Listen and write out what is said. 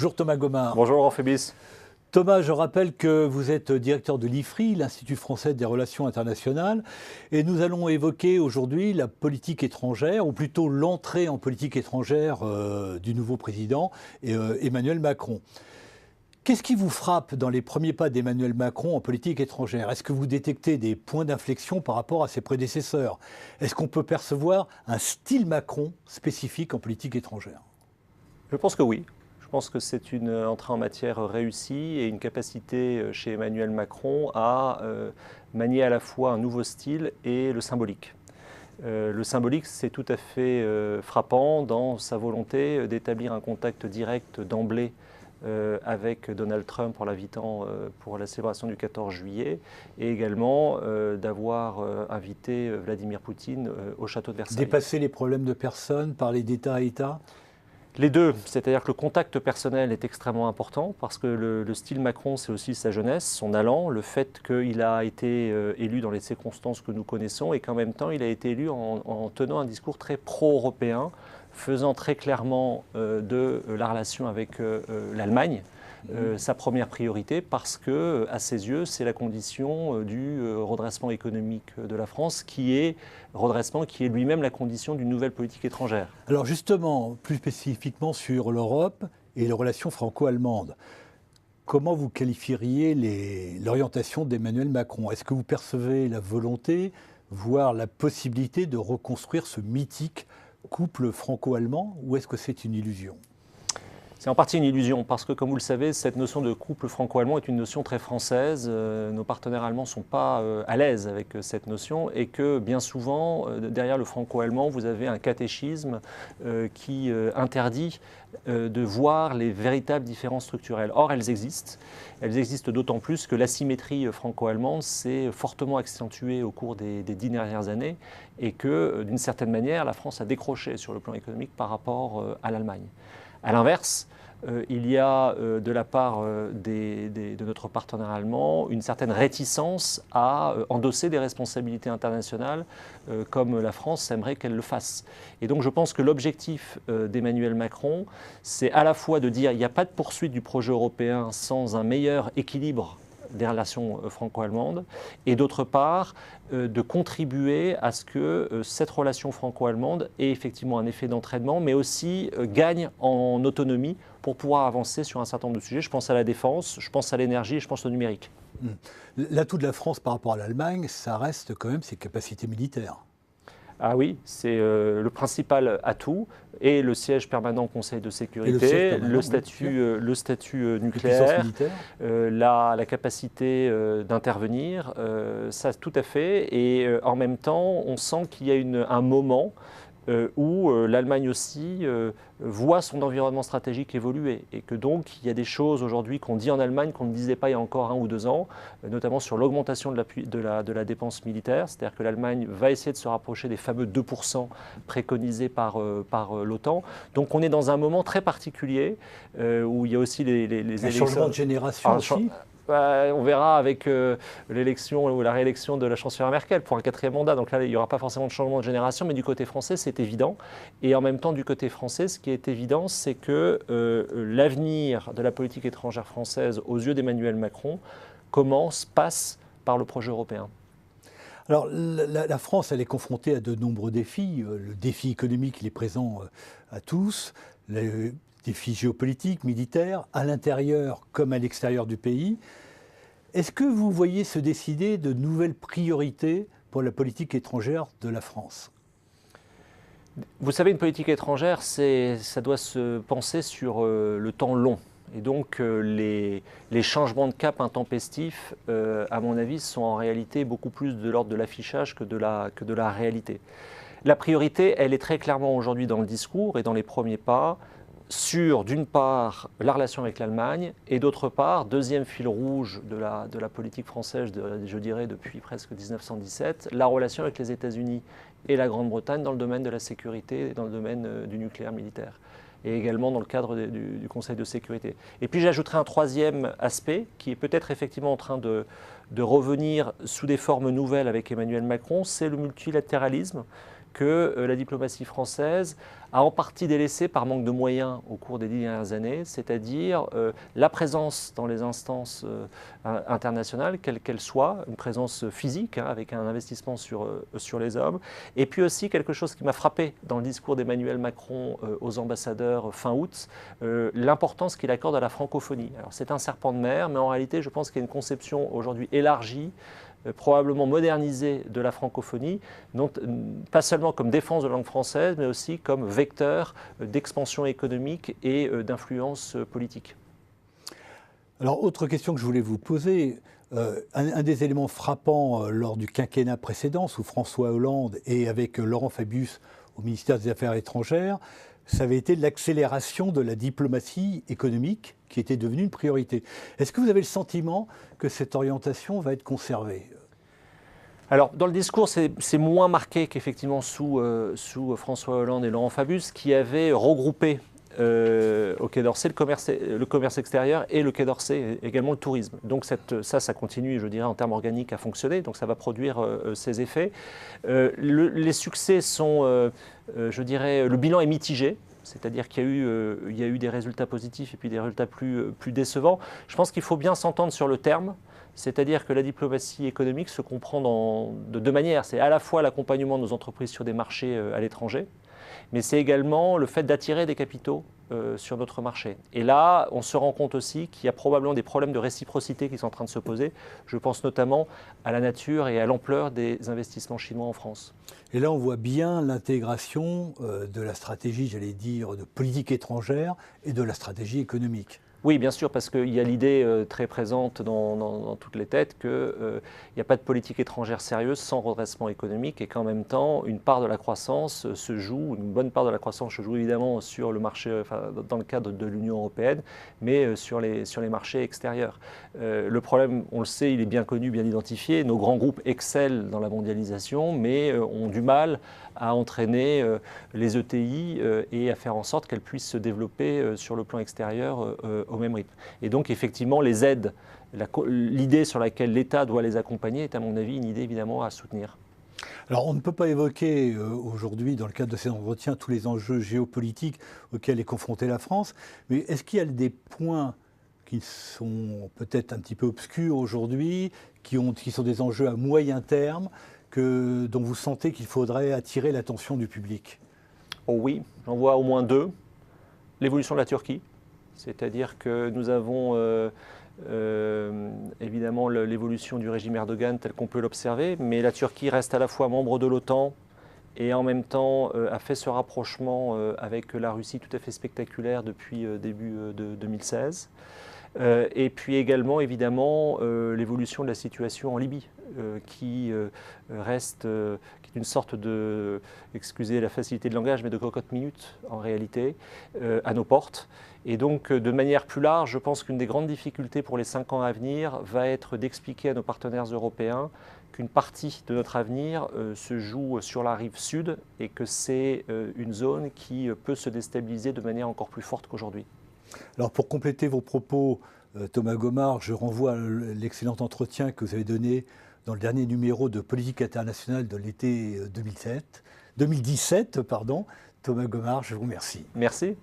Bonjour Thomas Gomard. Bonjour Laurent Phébis. Thomas, je rappelle que vous êtes directeur de l'IFRI, l'Institut français des relations internationales, et nous allons évoquer aujourd'hui la politique étrangère, ou plutôt l'entrée en politique étrangère du nouveau président, Emmanuel Macron. Qu'est-ce qui vous frappe dans les premiers pas d'Emmanuel Macron en politique étrangère? Est-ce que vous détectez des points d'inflexion par rapport à ses prédécesseurs? Est-ce qu'on peut percevoir un style Macron spécifique en politique étrangère? Je pense que oui. Je pense que c'est une entrée en matière réussie et une capacité chez Emmanuel Macron à manier à la fois un nouveau style et le symbolique. Le symbolique, c'est tout à fait frappant dans sa volonté d'établir un contact direct d'emblée avec Donald Trump en l'invitant pour la célébration du 14 juillet et également d'avoir invité Vladimir Poutine au château de Versailles. Dépasser les problèmes de personnes, parler d'État à État? Les deux, c'est-à-dire que le contact personnel est extrêmement important parce que le style Macron, c'est aussi sa jeunesse, son allant, le fait qu'il a été élu dans les circonstances que nous connaissons et qu'en même temps, il a été élu en tenant un discours très pro-européen, faisant très clairement de la relation avec l'Allemagne sa première priorité parce que, à ses yeux, c'est la condition du redressement économique de la France qui est lui-même la condition d'une nouvelle politique étrangère. Alors justement, plus spécifiquement sur l'Europe et les relations franco-allemandes, comment vous qualifieriez l'orientation d'Emmanuel Macron? Est-ce que vous percevez la volonté, voire la possibilité de reconstruire ce mythique couple franco-allemand, ou est-ce que c'est une illusion? C'est en partie une illusion parce que, comme vous le savez, cette notion de couple franco-allemand est une notion très française. Nos partenaires allemands ne sont pas à l'aise avec cette notion et que bien souvent, derrière le franco-allemand, vous avez un catéchisme qui interdit de voir les véritables différences structurelles. Or, elles existent. Elles existent d'autant plus que l'asymétrie franco-allemande s'est fortement accentuée au cours des 10 dernières années et que, d'une certaine manière, la France a décroché sur le plan économique par rapport à l'Allemagne. À l'inverse, il y a de la part de notre partenaire allemand une certaine réticence à endosser des responsabilités internationales comme la France aimerait qu'elle le fasse. Et donc je pense que l'objectif d'Emmanuel Macron, c'est à la fois de dire qu'il n'y a pas de poursuite du projet européen sans un meilleur équilibre des relations franco-allemandes, et d'autre part, de contribuer à ce que cette relation franco-allemande ait effectivement un effet d'entraînement, mais aussi gagne en autonomie pour pouvoir avancer sur un certain nombre de sujets. Je pense à la défense, je pense à l'énergie et je pense au numérique. L'atout de la France par rapport à l'Allemagne, ça reste quand même ses capacités militaires. Ah oui, c'est le principal atout et le siège permanent au Conseil de sécurité, le statut nucléaire, la capacité d'intervenir, ça tout à fait. Et en même temps, on sent qu'il y a un moment où l'Allemagne aussi voit son environnement stratégique évoluer et que donc il y a des choses aujourd'hui qu'on dit en Allemagne qu'on ne disait pas il y a encore 1 ou 2 ans, notamment sur l'augmentation de la dépense militaire, c'est-à-dire que l'Allemagne va essayer de se rapprocher des fameux 2% préconisés par l'OTAN. Donc on est dans un moment très particulier où il y a aussi les élections. Un changement de génération aussi. On verra avec l'élection ou la réélection de la chancelière Merkel pour un 4e mandat. Donc là, il n'y aura pas forcément de changement de génération, mais du côté français, c'est évident. Et en même temps, du côté français, ce qui est évident, c'est que l'avenir de la politique étrangère française aux yeux d'Emmanuel Macron passe par le projet européen. Alors, la France, elle est confrontée à de nombreux défis. Le défi économique, il est présent à tous. Le défis géopolitiques, militaires, à l'intérieur comme à l'extérieur du pays. Est-ce que vous voyez se décider de nouvelles priorités pour la politique étrangère de la France? Vous savez, une politique étrangère, ça doit se penser sur le temps long. Et donc, les changements de cap intempestifs, à mon avis, sont en réalité beaucoup plus de l'ordre de l'affichage que de la réalité. La priorité, elle est très clairement aujourd'hui dans le discours et dans les premiers pas, sur, d'une part, la relation avec l'Allemagne et d'autre part, deuxième fil rouge de la politique française, je dirais depuis presque 1917, la relation avec les États-Unis et la Grande-Bretagne dans le domaine de la sécurité et dans le domaine du nucléaire militaire et également dans le cadre du Conseil de sécurité. Et puis j'ajouterai un troisième aspect qui est peut-être effectivement en train de revenir sous des formes nouvelles avec Emmanuel Macron, c'est le multilatéralisme que la diplomatie française a en partie délaissé par manque de moyens au cours des 10 dernières années, c'est-à-dire la présence dans les instances internationales, quelle qu'elle soit, une présence physique avec un investissement sur les hommes, et puis aussi quelque chose qui m'a frappé dans le discours d'Emmanuel Macron aux ambassadeurs fin août, l'importance qu'il accorde à la francophonie. Alors c'est un serpent de mer, mais en réalité je pense qu'il y a une conception aujourd'hui élargie, probablement modernisée de la francophonie, pas seulement comme défense de la langue française, mais aussi comme vecteur d'expansion économique et d'influence politique. Alors, autre question que je voulais vous poser, un des éléments frappants lors du quinquennat précédent, sous François Hollande et avec Laurent Fabius au ministère des Affaires étrangères, ça avait été l'accélération de la diplomatie économique qui était devenue une priorité. Est-ce que vous avez le sentiment que cette orientation va être conservée ? Alors, dans le discours, c'est moins marqué qu'effectivement sous François Hollande et Laurent Fabius, qui avaient regroupé au Quai d'Orsay le commerce extérieur et le Quai d'Orsay également le tourisme. Donc ça continue, je dirais, en termes organiques à fonctionner, donc ça va produire ses effets. Les succès sont, je dirais, le bilan est mitigé. C'est-à-dire qu'il y a eu des résultats positifs et puis des résultats plus décevants. Je pense qu'il faut bien s'entendre sur le terme. C'est-à-dire que la diplomatie économique se comprend de deux manières. C'est à la fois l'accompagnement de nos entreprises sur des marchés à l'étranger, mais c'est également le fait d'attirer des capitaux sur notre marché. Et là, on se rend compte aussi qu'il y a probablement des problèmes de réciprocité qui sont en train de se poser. Je pense notamment à la nature et à l'ampleur des investissements chinois en France. Et là, on voit bien l'intégration de la stratégie, j'allais dire, de politique étrangère et de la stratégie économique. Oui, bien sûr, parce qu'il y a l'idée très présente dans toutes les têtes qu'il n'y a pas de politique étrangère sérieuse sans redressement économique et qu'en même temps, une part de la croissance se joue, une bonne part de la croissance se joue évidemment sur le marché, dans le cadre de l'Union européenne, mais sur les marchés extérieurs. Le problème, on le sait, il est bien connu, bien identifié. Nos grands groupes excellent dans la mondialisation, mais ont du mal à entraîner les ETI et à faire en sorte qu'elles puissent se développer sur le plan extérieur au même rythme. Et donc effectivement, les aides, l'idée sur laquelle l'État doit les accompagner est à mon avis une idée évidemment à soutenir. Alors on ne peut pas évoquer aujourd'hui, dans le cadre de ces entretiens, tous les enjeux géopolitiques auxquels est confrontée la France, mais est-ce qu'il y a des points qui sont peut-être un petit peu obscurs aujourd'hui, qui sont des enjeux à moyen terme, dont vous sentez qu'il faudrait attirer l'attention du public? Oh oui, j'en vois au moins deux. L'évolution de la Turquie, c'est-à-dire que nous avons évidemment l'évolution du régime Erdogan tel qu'on peut l'observer, mais la Turquie reste à la fois membre de l'OTAN et en même temps a fait ce rapprochement avec la Russie tout à fait spectaculaire depuis début de 2016. Et puis également, évidemment, l'évolution de la situation en Libye, qui reste qui est une sorte de, excusez la facilité de langage, mais de cocotte-minute en réalité, à nos portes. Et donc, de manière plus large, je pense qu'une des grandes difficultés pour les 5 ans à venir va être d'expliquer à nos partenaires européens qu'une partie de notre avenir se joue sur la rive sud et que c'est une zone qui peut se déstabiliser de manière encore plus forte qu'aujourd'hui. Alors pour compléter vos propos, Thomas Gomard, je renvoie à l'excellent entretien que vous avez donné dans le dernier numéro de Politique internationale de l'été 2017. Thomas Gomard, je vous remercie. Merci.